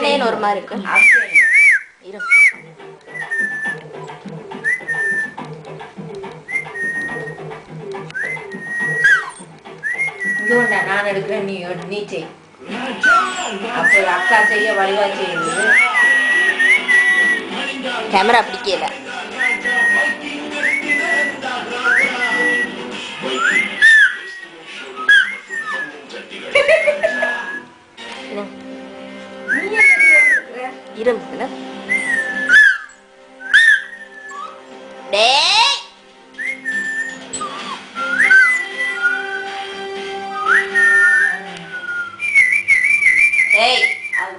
கண்ணேன்னு ஒரு மாதிரி இருக்கு. இரு நான் எடுக்கிறேன், நீ செய். அப்போ அக்கா செய்ய வழிவா செய்யுது. கேமரா பிடிக்கல. இருந்துல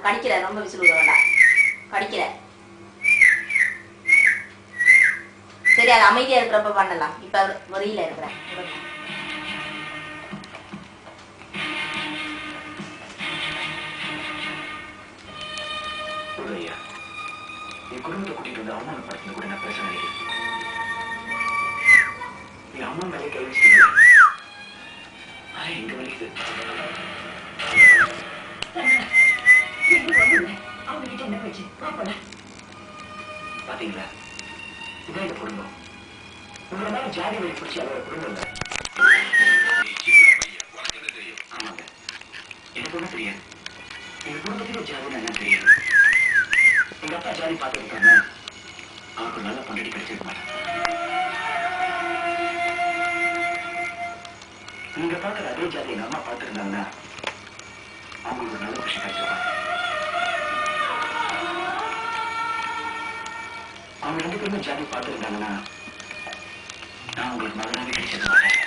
கடிக்கிற ரொம்ப விசில் விட வேண்டாம். கடிக்கிற சரி, அது அமைதியா இருக்கிறப்ப பண்ணலாம். இப்ப வரியில இருக்கிறேன். என் குடும்பத்தை கூட்டிட்டு வந்து அவமானப்படுத்தின கூட நான் பேச நினைக்கிறேன். நீ அம்மா மேலே கழிச்சு எங்க வலிக்குது. அவங்ககிட்ட என்ன வச்சு பாத்தீங்களா, இதான் இந்த குடும்பம். உங்களை மேல ஜாதி வழி பிடிச்சி அதோட குடும்பம் இல்லை. ஆமாங்க, எனக்கு ஒன்றும் தெரியாது. எங்க குடும்பத்துக்கு ஜாதின்னு என்ன தெரியாது. எங்க அப்பா ஜாதி பார்த்துருக்காங்க, அவருக்கு நல்ல பொண்டாட்டி கிடைச்சிருக்க மாட்டேன். நீங்க பார்க்குற அதே ஜாதி எங்க அம்மா பார்த்துருந்தாங்கன்னா அவங்களுக்கு ஒரு நல்ல விஷயம் கிடைச்சிருப்பாங்க. அவங்க 2 பேருமே ஜாதி பார்த்துருந்தாங்கன்னா நான் உங்களுக்கு மகனாவே கிடைச்சிருக்க மாட்டேன்.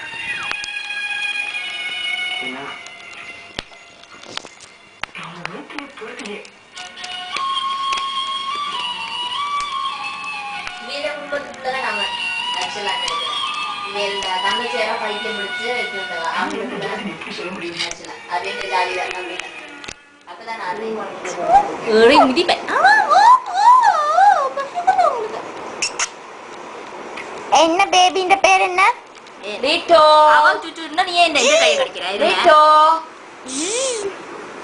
ஏன்னா அவங்க வீட்டிலே பொறுக்கலையே. தங்கச்சியாரா படிக்க முடிச்சு சொல்ல முடியும். என்ன பேபின்ற பேர் என்ன? ரீட்டோ. அவன் சுச்சுன்னா நீ ஏன் இந்த கையை கடிக்கிறாய்? ரீட்டோ.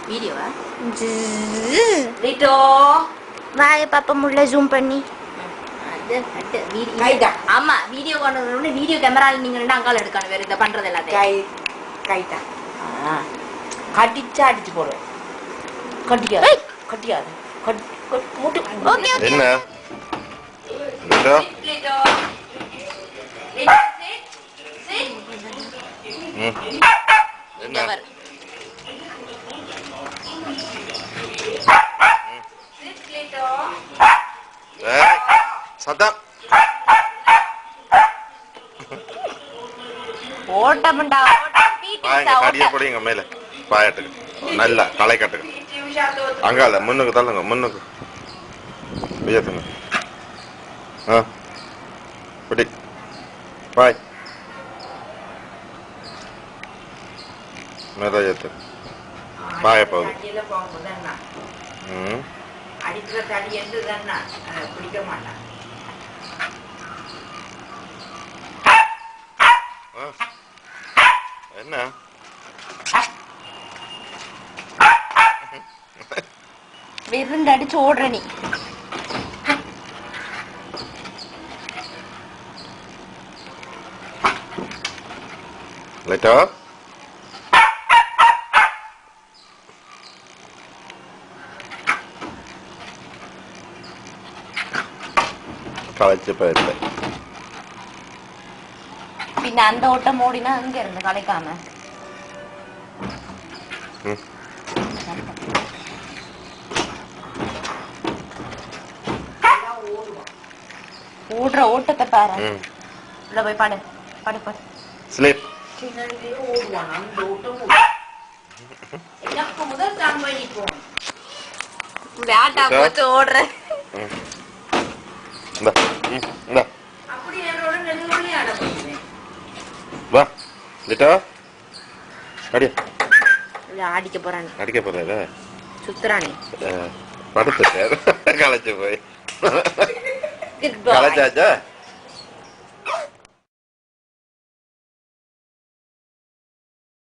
வீடியோவா? ரீட்டோ. வாய பாப்பா முள்ள ஜூம் பண்ணி. ஆமா, வீடியோ கொண்டு வீடியோ கேமரால நீங்க அங்கால எடுக்கணும். வேற இத பண்றது எல்லாத்தையும் கைட்டா கடிச்சா அடிச்சு போடுவேன். கட்டிக்காது கட்டிக்காது என்ன சத்தம் ஓட்டமுண்டா. கடிய போடுங்க மேல பாயட்டுக்கு நல்லா களை கட்டுங்க. அங்கால முன்னுக்கு தள்ளுங்க, முன்னுக்கு உயர்த்துங்க. பிடி பாய் மேதா ஏத்து பாய போகுது. அடிக்கிற தடி என்று தானே பிடிக்க மாட்டான். என்ன விருந்து அடிச்சு ஓடுற நீ. லைட்டா களைச்சு போயிடுது. பின்ன அந்த ஓட்டம் ஓடினா அங்க இருந்து கலைக்காம ஓடுற ஓட்டத்தை பாரு. உள்ள போய் பாடு பாடு பாடு. ஸ்லீப் ஓடுவான் அந்த ஓட்டம். எனக்கு முதல் சாங் பண்ணிப்போம். பேட்டா போட்டு ஓடுற. அப்படி என்னோட நெடுவழி ஆட போறேன். வா லிட்டா அடியா. அடிக்க போறானே. அடிக்க போறல சுத்துறானே. படுத்து களைச்சு போய் களைச்சாச்சா.